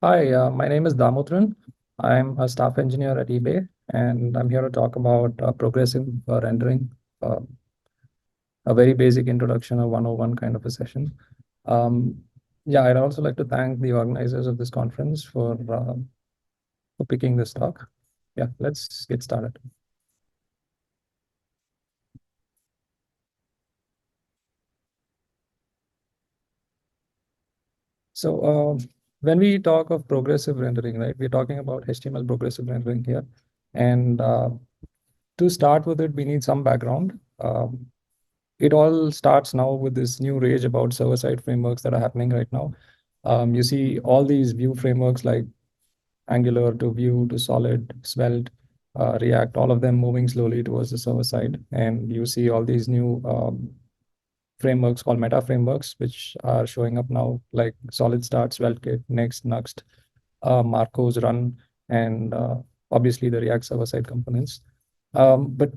Hi, my name is Damodaran. I'm a staff engineer at eBay, and I'm here to talk about progressive rendering, uh, a very basic introduction, a 101 kind of a session. Um, yeah, I'd also like to thank the organizers of this conference for picking this talk. Yeah, let's get started. So when we talk of progressive rendering, right, we're talking about HTML progressive rendering here. And to start with it, we need some background. It all starts now with this new rage about server-side frameworks that are happening right now. You see all these Vue frameworks like Angular to Vue to Solid, Svelte, React, all of them moving slowly towards the server side. And you see all these new frameworks called meta frameworks, which are showing up now, like Solid Start, SvelteKit, Next, Nuxt, Marco's Run, and obviously the React server-side components. But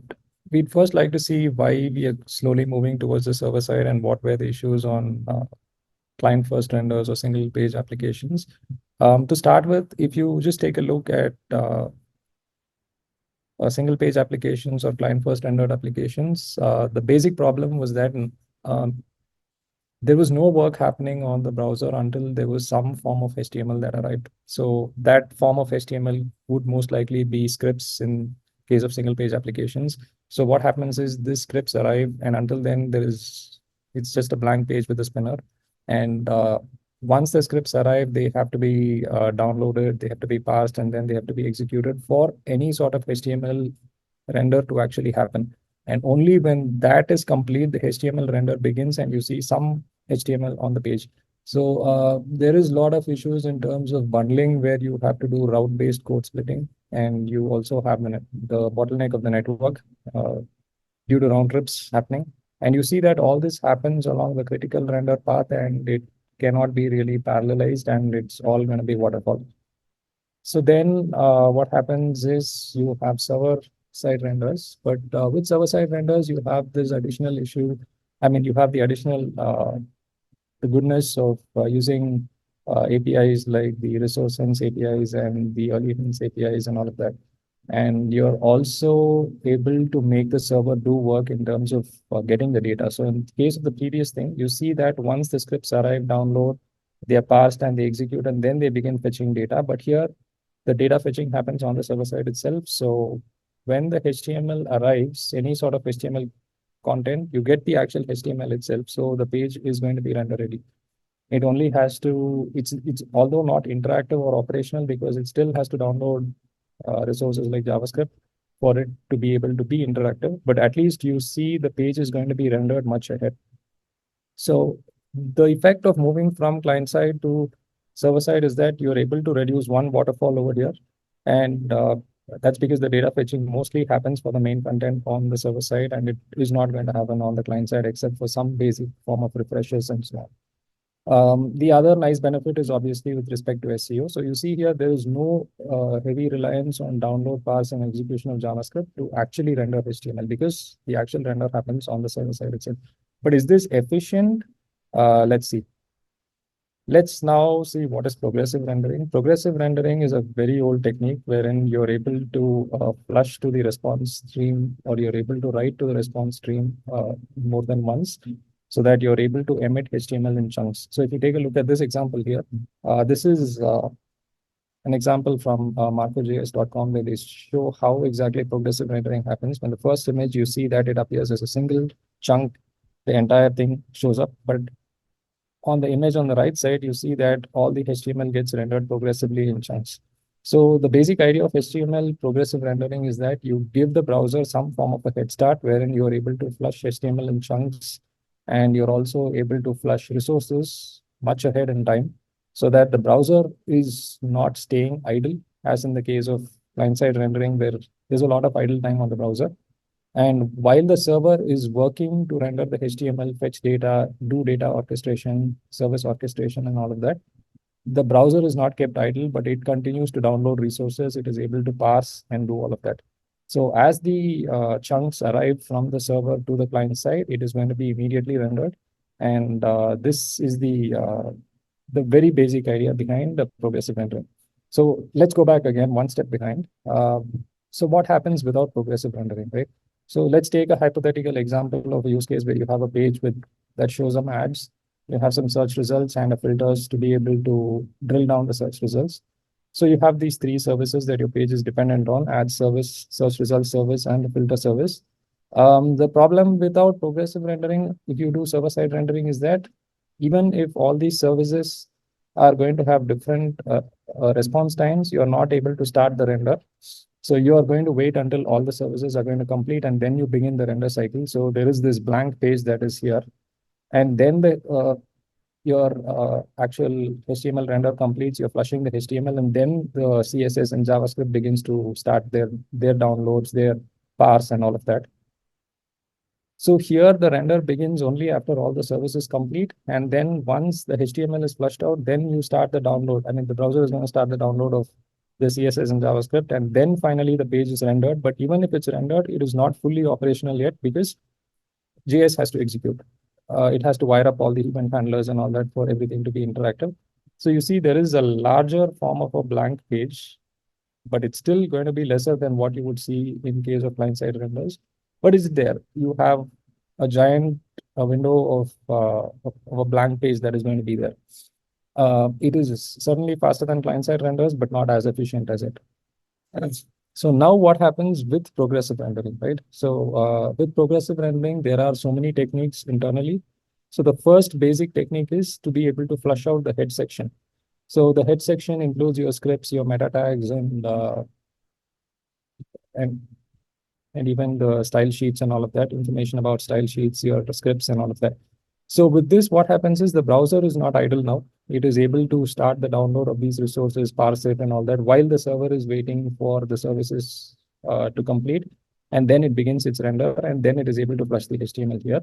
we'd first like to see why we are slowly moving towards the server side and what were the issues on client-first renders or single-page applications. To start with, if you just take a look at single-page applications or client-first rendered applications, the basic problem was that um, there was no work happening on the browser until there was some form of HTML that arrived. So that form of HTML would most likely be scripts in case of single page applications. So what happens is this scripts arrive, and until then it's just a blank page with a spinner. And once the scripts arrive, they have to be downloaded, they have to be parsed, and then they have to be executed for any sort of HTML render to actually happen. And only when that is complete, the HTML render begins and you see some HTML on the page. So there is a lot of issues in terms of bundling where you have to do route-based code splitting, and you also have the bottleneck of the network due to round trips happening. And you see that all this happens along the critical render path, and it cannot be really parallelized, and it's all going to be waterfall. So then what happens is you have server side renders, but with server side renders, you have this additional issue. I mean, you have the additional the goodness of using APIs like the resource sense APIs and the early events APIs and all of that. And you're also able to make the server do work in terms of getting the data. So in case of the previous thing, you see that once the scripts arrive, download, they are parsed and they execute, and then they begin fetching data. But here, the data fetching happens on the server side itself. So when the HTML arrives, any sort of HTML content, you get the actual HTML itself. So the page is going to be render ready. It only has to, it's although not interactive or operational because it still has to download resources like JavaScript for it to be able to be interactive, but at least you see the page is going to be rendered much ahead. So the effect of moving from client side to server side is that you're able to reduce one waterfall over here. And that's because the data fetching mostly happens for the main content on the server side, and it is not going to happen on the client side except for some basic form of refreshes and so on. The other nice benefit is obviously with respect to SEO. So you see here, there is no heavy reliance on download, parse, and execution of JavaScript to actually render HTML because the actual render happens on the server side itself. But is this efficient? Let's see. Let's now see what is progressive rendering. Progressive rendering is a very old technique wherein you're able to flush to the response stream, or you're able to write to the response stream more than once, so that you're able to emit HTML in chunks. So if you take a look at this example here, this is an example from marcojs.com where they show how exactly progressive rendering happens. When the first image, you see that it appears as a single chunk, the entire thing shows up. But on the image on the right side, you see that all the HTML gets rendered progressively in chunks. So the basic idea of HTML progressive rendering is that you give the browser some form of a head start wherein you are able to flush HTML in chunks, and you're also able to flush resources much ahead in time so that the browser is not staying idle, as in the case of client-side rendering where there's a lot of idle time on the browser. And while the server is working to render the HTML, fetch data, do data orchestration, service orchestration, and all of that, the browser is not kept idle, but it continues to download resources. It is able to parse and do all of that. So as the chunks arrive from the server to the client side, it is going to be immediately rendered. And this is the the very basic idea behind the progressive rendering. So let's go back again one step behind. So what happens without progressive rendering, right? So let's take a hypothetical example of a use case where you have a page with that shows some ads. You have some search results and a filters to be able to drill down the search results. So you have these three services that your page is dependent on: ad service, search result service, and the filter service. The problem without progressive rendering, if you do server-side rendering, is that even if all these services are going to have different response times, you are not able to start the render. So you are going to wait until all the services are going to complete, and then you begin the render cycle. So there is this blank page that is here, and then the your actual HTML render completes. You're flushing the HTML, and then the CSS and JavaScript begins to start their downloads, their parse, and all of that. So here the render begins only after all the service is complete. And then once the HTML is flushed out, then you start the download. I mean, the browser is going to start the download of the CSS and JavaScript. And then finally the page is rendered. But even if it's rendered, it is not fully operational yet because JS has to execute. It has to wire up all the event handlers and all that for everything to be interactive. So you see there is a larger form of a blank page, but it's still going to be lesser than what you would see in case of client-side renders. But is it there? You have a giant window of a blank page that is going to be there. It is certainly faster than client-side renders, but not as efficient as it. So now what happens with progressive rendering, right? So with progressive rendering, there are so many techniques internally. So the first basic technique is to be able to flush out the head section. So the head section includes your scripts, your meta tags, and and even the style sheets and all of that information about style sheets, your scripts and all of that. So with this, what happens is the browser is not idle now. It is able to start the download of these resources, parse it and all that, while the server is waiting for the services to complete. And then it begins its render, and then it is able to flush the HTML here.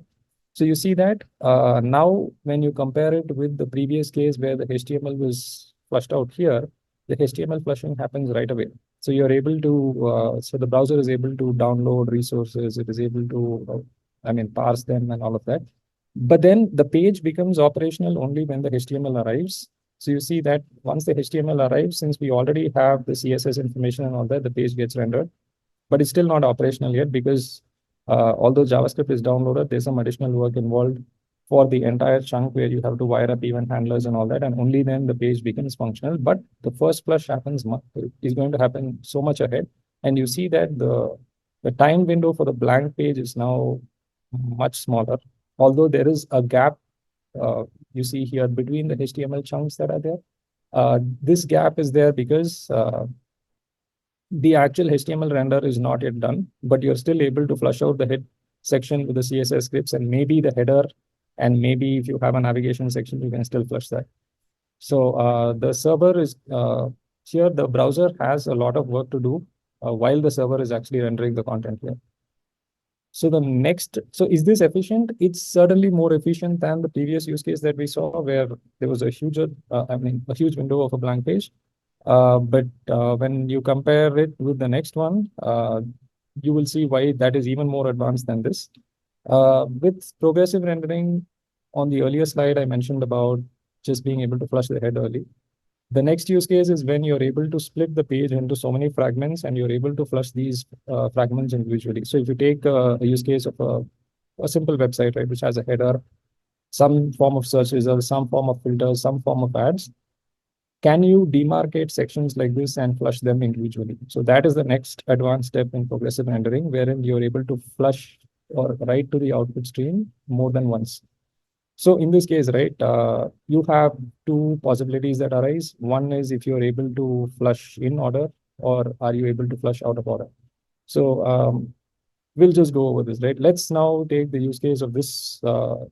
So you see that now when you compare it with the previous case where the HTML was flushed out here, the HTML flushing happens right away. So you're able to, so the browser is able to download resources. It is able to, parse them and all of that. But then the page becomes operational only when the HTML arrives. So you see that once the HTML arrives, since we already have the CSS information and all that, the page gets rendered, but it's still not operational yet because although JavaScript is downloaded, there's some additional work involved for the entire chunk where you have to wire up event handlers and all that, and only then the page becomes functional. But the first flush is going to happen so much ahead, and you see that the time window for the blank page is now much smaller. Although there is a gap, you see here between the HTML chunks that are there. This gap is there because the actual HTML render is not yet done, but you're still able to flush out the head section with the CSS scripts and maybe the header. And maybe if you have a navigation section, you can still flush that. So the server is here, the browser has a lot of work to do while the server is actually rendering the content here. So is this efficient? It's certainly more efficient than the previous use case that we saw where there was a huge window of a blank page. But when you compare it with the next one, you will see why that is even more advanced than this. With progressive rendering, on the earlier slide, I mentioned about just being able to flush the head early. The next use case is when you're able to split the page into so many fragments and you're able to flush these fragments individually. So if you take a use case of a simple website, right, which has a header, some form of search results, some form of filters, some form of ads, can you demarcate sections like this and flush them individually? So that is the next advanced step in progressive rendering, wherein you're able to flush or write to the output stream more than once. So in this case, right, you have two possibilities that arise. One is if you're able to flush in order, or are you able to flush out of order? So we'll just go over this, right? Let's now take the use case of this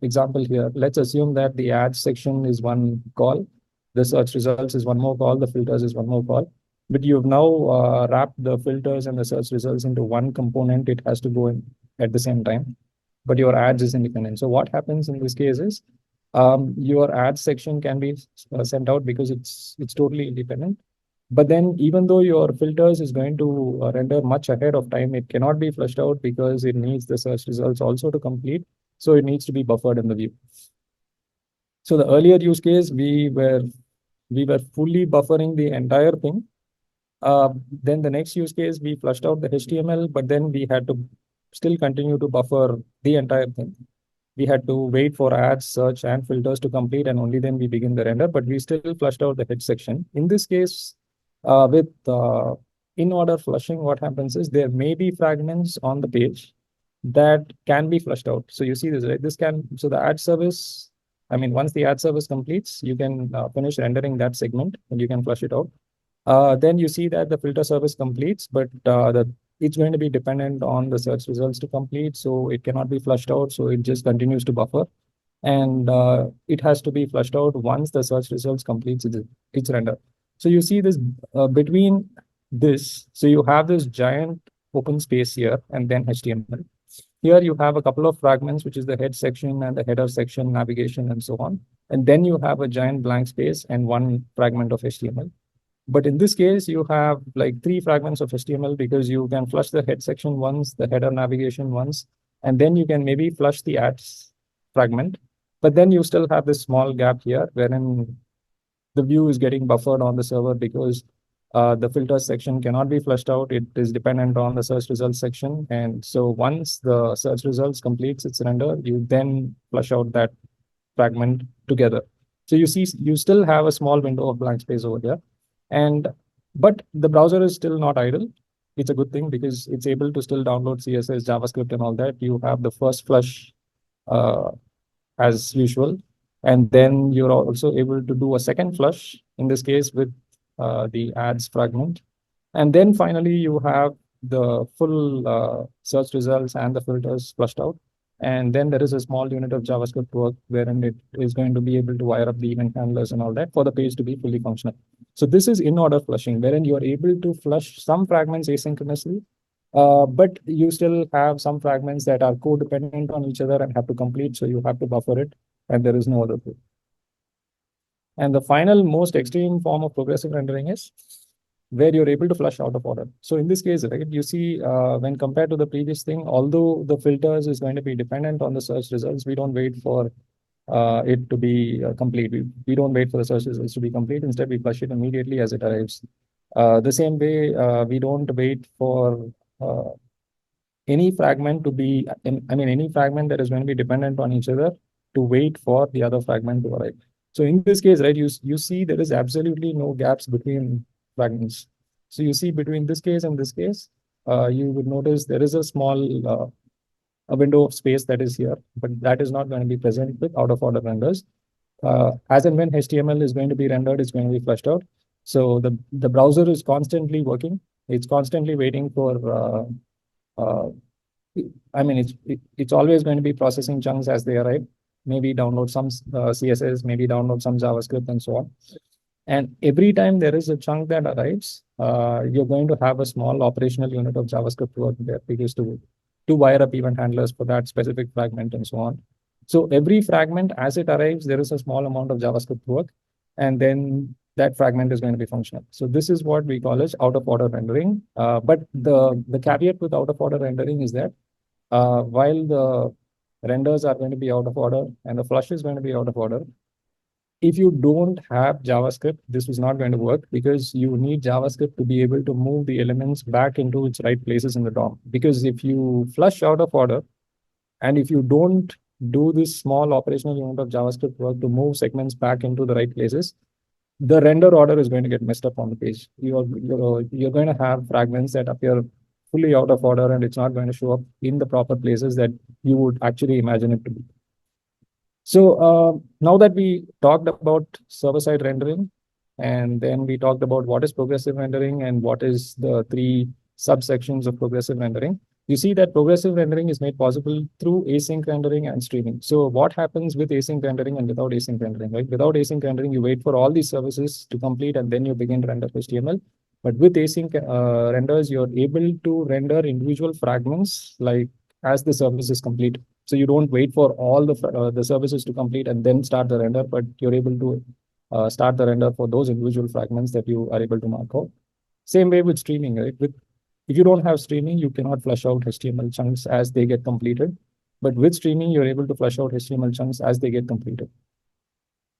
example here. Let's assume that the ads section is one call, the search results is one more call, the filters is one more call. But you've now wrapped the filters and the search results into one component. It has to go in at the same time, but your ads is independent. So what happens in this case is your ads section can be sent out because it's totally independent. But then even though your filters is going to render much ahead of time, it cannot be flushed out because it needs the search results also to complete. So it needs to be buffered in the view. So the earlier use case, we were fully buffering the entire thing. Then the next use case, we flushed out the HTML, but then we had to still continue to buffer the entire thing. We had to wait for ads, search, and filters to complete, and only then we begin the render. But we still flushed out the head section. In this case, with in-order flushing, what happens is there may be fragments on the page that can be flushed out. So you see this, right? So the ad service, I mean, once the ad service completes, you can finish rendering that segment and you can flush it out. Then you see that the filter service completes, but it's going to be dependent on the search results to complete. So it cannot be flushed out. So it just continues to buffer. And it has to be flushed out once the search results completes its render. So you see this between this. So you have this giant open space here and then HTML. Here you have a couple of fragments, which is the head section and the header section, navigation, and so on. And then you have a giant blank space and one fragment of HTML. But in this case, you have like 3 fragments of HTML because you can flush the head section once, the header navigation once, and then you can maybe flush the ads fragment. But then you still have this small gap here wherein the view is getting buffered on the server because the filters section cannot be flushed out. It is dependent on the search results section. And so once the search results completes its render, you then flush out that fragment together. So you see, you still have a small window of blank space over here. But the browser is still not idle. It's a good thing because it's able to still download CSS, JavaScript, and all that. You have the first flush as usual. And then you're also able to do a second flush, in this case with the ads fragment. And then finally, you have the full search results and the filters flushed out. And then there is a small unit of JavaScript work wherein it is going to be able to wire up the event handlers and all that for the page to be fully functional. So this is in-order flushing, wherein you are able to flush some fragments asynchronously, but you still have some fragments that are codependent on each other and have to complete. So you have to buffer it, and there is no other way. And the final most extreme form of progressive rendering is where you're able to flush out of order. So in this case, right, you see when compared to the previous thing, although the filters is going to be dependent on the search results, we don't wait for it to be complete. We don't wait for the search results to be complete. Instead, we flush it immediately as it arrives. The same way, we don't wait for any fragment to be, any fragment that is going to be dependent on each other to wait for the other fragment to arrive. So in this case, right, you see there is absolutely no gaps between fragments. So you see between this case and this case, you would notice there is a small a window of space that is here, but that is not going to be present with out of order renders. As and when HTML is going to be rendered, it's going to be flushed out. So the browser is constantly working. It's constantly waiting for it's always going to be processing chunks as they arrive. Maybe download some CSS, maybe download some JavaScript, and so on. And every time there is a chunk that arrives, you're going to have a small operational unit of JavaScript work there because to wire up event handlers for that specific fragment and so on. So every fragment, as it arrives, there is a small amount of JavaScript work, and then that fragment is going to be functional. So this is what we call as out of order rendering. But the caveat with out of order rendering is that while the renders are going to be out of order and the flush is going to be out of order, if you don't have JavaScript, this is not going to work because you need JavaScript to be able to move the elements back into its right places in the DOM. Because if you flush out of order, and if you don't do this small operational unit of JavaScript work to move segments back into the right places, the render order is going to get messed up on the page. You're going to have fragments that appear fully out of order, and it's not going to show up in the proper places that you would actually imagine it to be. So now that we talked about server-side rendering, and then we talked about what is progressive rendering and what is the 3 subsections of progressive rendering, you see that progressive rendering is made possible through async rendering and streaming. So what happens with async rendering and without async rendering, right? Without async rendering, you wait for all these services to complete and then you begin to render HTML. But with async renders, you're able to render individual fragments like as the service is complete. So you don't wait for all the services to complete and then start the render, but you're able to start the render for those individual fragments that you are able to mark out. Same way with streaming, right? If you don't have streaming, you cannot flush out HTML chunks as they get completed. But with streaming, you're able to flush out HTML chunks as they get completed.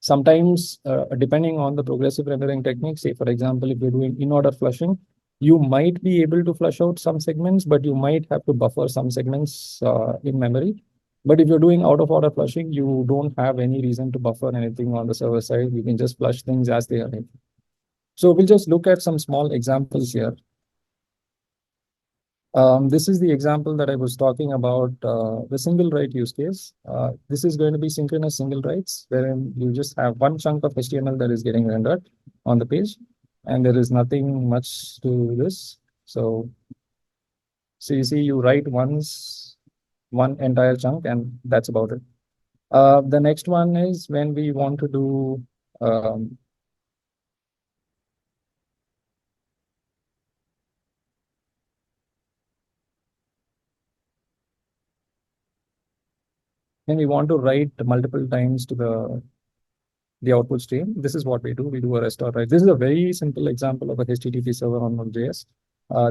Sometimes, depending on the progressive rendering technique, say for example, if you're doing in-order flushing, you might be able to flush out some segments, but you might have to buffer some segments in memory. But if you're doing out-of-order flushing, you don't have any reason to buffer anything on the server side. You can just flush things as they are. So we'll just look at some small examples here. This is the example that I was talking about, the single write use case. This is going to be synchronous single writes, wherein you just have one chunk of HTML that is getting rendered on the page, and there is nothing much to this. So you see, you write once, one entire chunk, and that's about it. The next one is when we want to do when we want to write multiple times to the output stream. This is what we do. We do a restore write. This is a very simple example of a HTTP server on Node.js.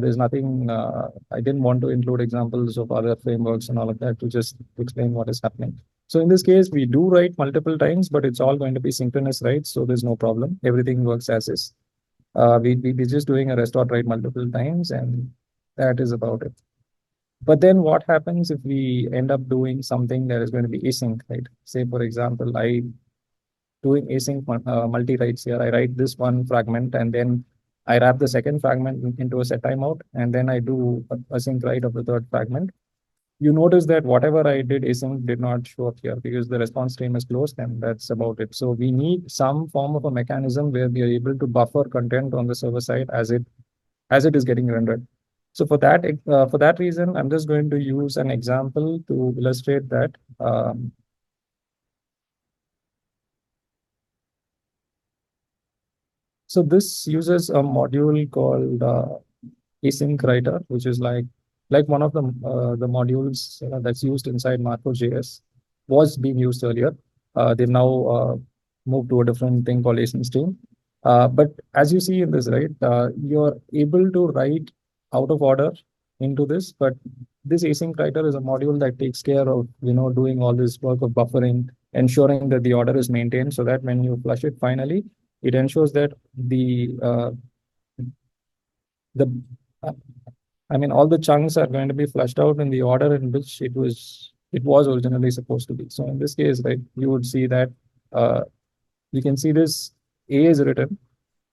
There's nothing, I didn't want to include examples of other frameworks and all of that to just explain what is happening. So in this case, we do write multiple times, but it's all going to be synchronous writes, so there's no problem. Everything works as is. We're just doing a restore write multiple times, and that is about it. But then what happens if we end up doing something that is going to be async, right? Say, for example, I doing async multi-writes here. I write this one fragment, and then I wrap the second fragment into a set timeout, and then I do a sync write of the third fragment. You notice that whatever I did async did not show up here because the response stream is closed, and that's about it. So we need some form of a mechanism where we are able to buffer content on the server side as it is getting rendered. So for that reason, I'm just going to use an example to illustrate that. So this uses a module called async writer, which is like one of the modules that's used inside Marco.js was being used earlier. They've now moved to a different thing called async stream. But as you see in this, right, you're able to write out of order into this, but this async writer is a module that takes care of doing all this work of buffering, ensuring that the order is maintained, so that when you flush it finally, it ensures that the I mean, all the chunks are going to be flushed out in the order in which it was originally supposed to be. So in this case, right, you would see that uh, you can see this A is written,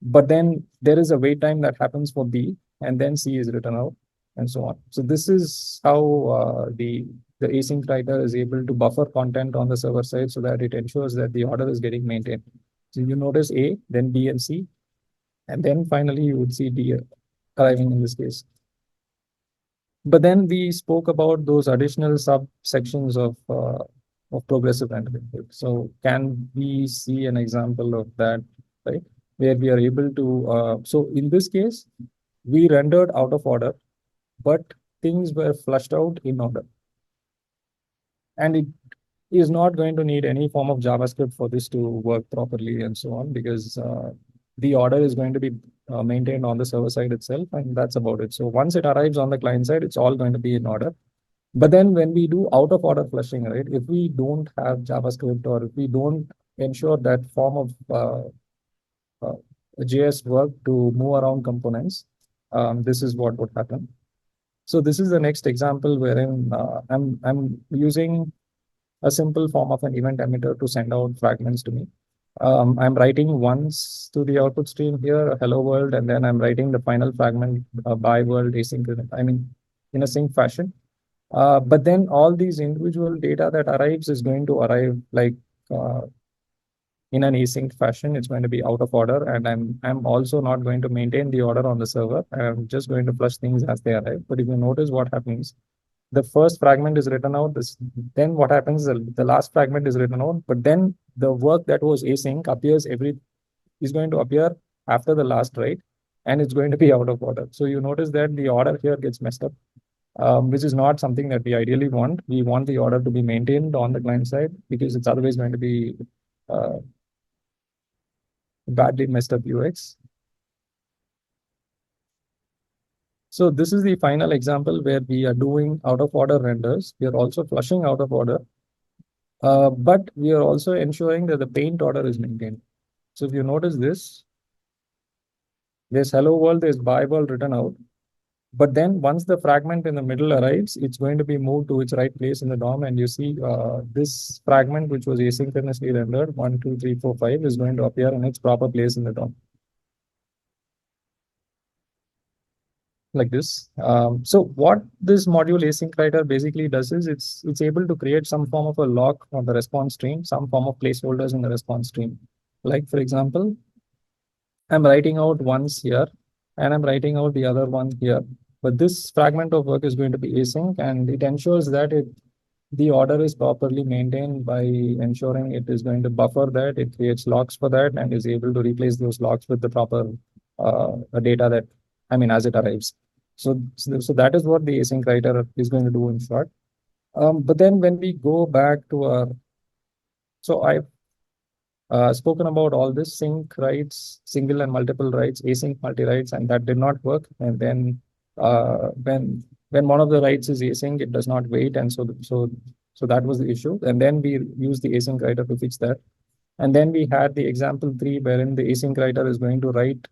but then there is a wait time that happens for B, and then C is written out, and so on. So this is how the async writer is able to buffer content on the server side so that it ensures that the order is getting maintained. So you notice A, then B and C, and then finally you would see D arriving in this case. But then we spoke about those additional subsections of progressive rendering. So can we see an example of that, right? Where we are able to, so in this case, we rendered out of order, but things were flushed out in order. And it is not going to need any form of JavaScript for this to work properly and so on, because the order is going to be maintained on the server side itself, and that's about it. So once it arrives on the client side, it's all going to be in order. But then when we do out of order flushing, right, if we don't have JavaScript or if we don't ensure that form of JS work to move around components, this is what would happen. So this is the next example wherein I'm using a simple form of an event emitter to send out fragments to me. I'm writing once to the output stream here, hello world, and then I'm writing the final fragment by world asynchronous, I mean, in a sync fashion. But then all these individual data that arrives is going to arrive like in an async fashion. It's going to be out of order, and I'm also not going to maintain the order on the server. I'm just going to flush things as they arrive. But if you notice what happens, the first fragment is written out. Then what happens? The last fragment is written out, but then the work that was async is going to appear after the last write, and it's going to be out of order. So you notice that the order here gets messed up. Which is not something that we ideally want. We want the order to be maintained on the client side because it's otherwise going to be uh, badly messed up UX. So this is the final example where we are doing out of order renders. We are also flushing out of order. But we are also ensuring that the paint order is maintained. So if you notice this, there's hello world, there's bye world written out. But then once the fragment in the middle arrives, it's going to be moved to its right place in the DOM. And you see this fragment, which was asynchronously rendered, 1, 2, 3, 4, 5, is going to appear in its proper place in the DOM. Like this. So what this module async writer basically does is it's able to create some form of a lock on the response stream, some form of placeholders in the response stream. Like for example, I'm writing out once here and I'm writing out the other one here. But this fragment of work is going to be async, and it ensures that the order is properly maintained by ensuring it is going to buffer that, it creates locks for that, and is able to replace those locks with the proper data that, I mean, as it arrives. So that is what the async writer is going to do in short. But then when we go back to our, so I've spoken about all this sync writes, single and multiple writes, async multi-writes, and that did not work. And then when one of the writes is async, it does not wait, and so that was the issue. And then we used the async writer to fix that. And then we had the example 3, wherein the async writer is going to write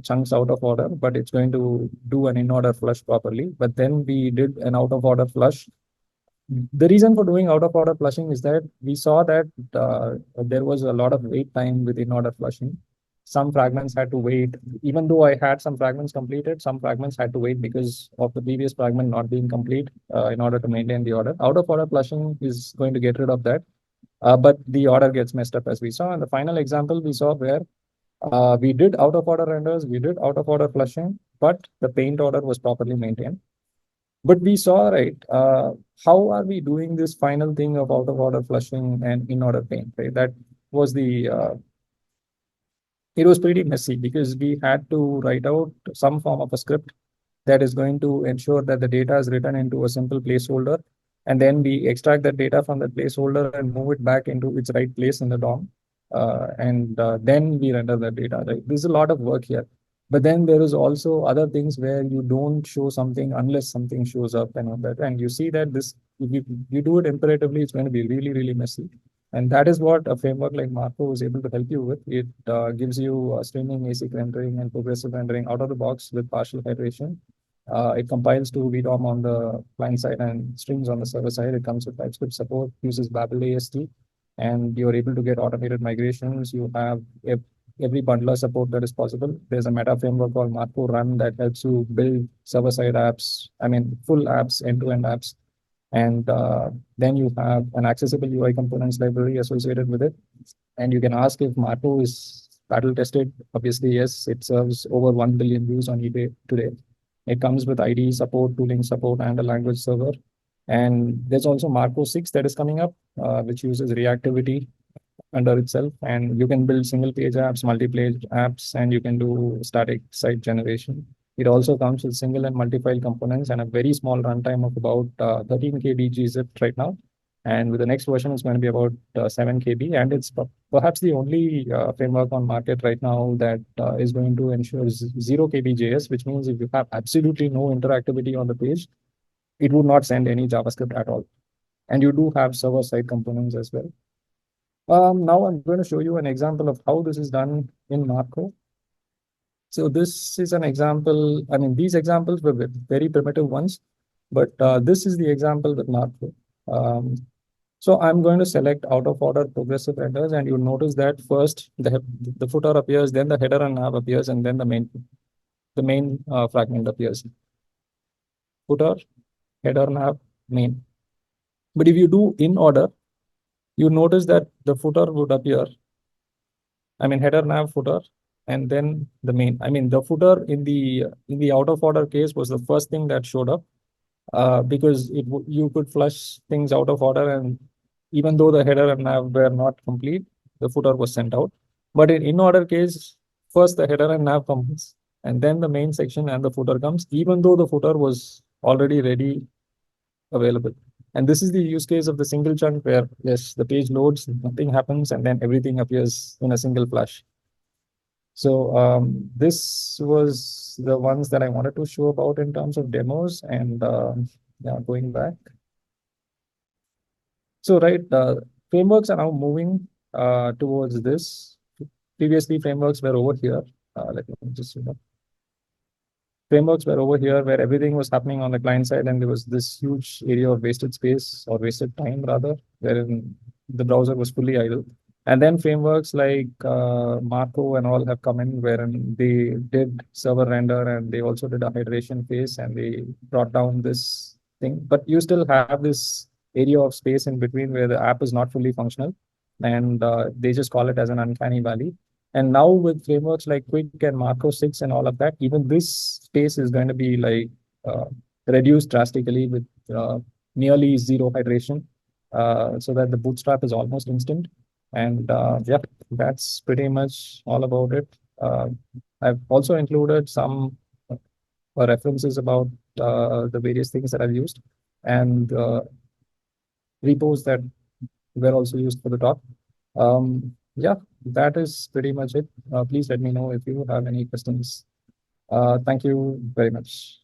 chunks out of order, but it's going to do an in-order flush properly. But then we did an out-of-order flush. The reason for doing out-of-order flushing is that we saw that there was a lot of wait time with in-order flushing. Some fragments had to wait, even though I had some fragments completed, some fragments had to wait because of the previous fragment not being complete in order to maintain the order. Out-of-order flushing is going to get rid of that, but the order gets messed up as we saw. And the final example we saw where we did out-of-order renders, we did out-of-order flushing, but the paint order was properly maintained. But we saw, right, how are we doing this final thing of out-of-order flushing and in-order paint, right? That was it was pretty messy because we had to write out some form of a script that is going to ensure that the data is written into a simple placeholder. And then we extract that data from the placeholder and move it back into its right place in the DOM. And then we render that data, right? There's a lot of work here. But then there is also other things where you don't show something unless something shows up and all that. And you see that this, if you do it imperatively, it's going to be really, really messy. And that is what a framework like Marco is able to help you with. It gives you streaming, async rendering, and progressive rendering out of the box with partial hydration. It compiles to VDOM on the client side and streams on the server side. It comes with TypeScript support, uses Babel AST, and you're able to get automated migrations. You have every bundler support that is possible. There's a meta framework called Marco Run that helps you build server-side apps, I mean, full apps, end-to-end apps. And then you have an accessible UI components library associated with it. And you can ask if Marco is battle tested. Obviously, yes, it serves over 1 billion views on eBay today. It comes with IDE support, tooling support, and a language server. And there's also Marco 6 that is coming up, which uses reactivity under itself. And you can build single page apps, multi-page apps, and you can do static site generation. It also comes with single and multi-file components and a very small runtime of about 13 KB gzip right now. And with the next version, it's going to be about 7 KB. And it's perhaps the only framework on market right now that is going to ensure 0 KB JS, which means if you have absolutely no interactivity on the page, it would not send any JavaScript at all. And you do have server-side components as well. Now I'm going to show you an example of how this is done in Marco. So this is an example. I mean, these examples were very primitive ones, but this is the example with Marco. So I'm going to select out of order progressive renders, and you'll notice that first the footer appears, then the header and nav appears, and then the main fragment appears. Footer, header, nav, main. But if you do in order, you notice that the footer would appear. I mean, header, nav, footer, and then the main. I mean, the footer in the out of order case was the first thing that showed up because you could flush things out of order, and even though the header and nav were not complete, the footer was sent out. But in order case, first the header and nav comes, and then the main section and the footer comes, even though the footer was already ready, available. And this is the use case of the single chunk where, yes, the page loads, nothing happens, and then everything appears in a single flash. So this was the ones that I wanted to show about in terms of demos. And yeah, going back. So right, frameworks are now moving towards this. Previously, frameworks were over here. Let me just frameworks were over here where everything was happening on the client side, and there was this huge area of wasted space or wasted time rather, wherein the browser was fully idle. And then frameworks like Marco and all have come in, wherein they did server render and they also did a hydration phase and they brought down this thing. But you still have this area of space in between where the app is not fully functional, and they just call it as an uncanny valley. And now with frameworks like Quick and Marco 6 and all of that, even this space is going to be like uh, reduced drastically with nearly zero hydration, so that the bootstrap is almost instant. And yeah, that's pretty much all about it. I've also included some references about the various things that I've used and repos that were also used for the talk. Yeah, that is pretty much it. Please let me know if you have any questions. Thank you very much.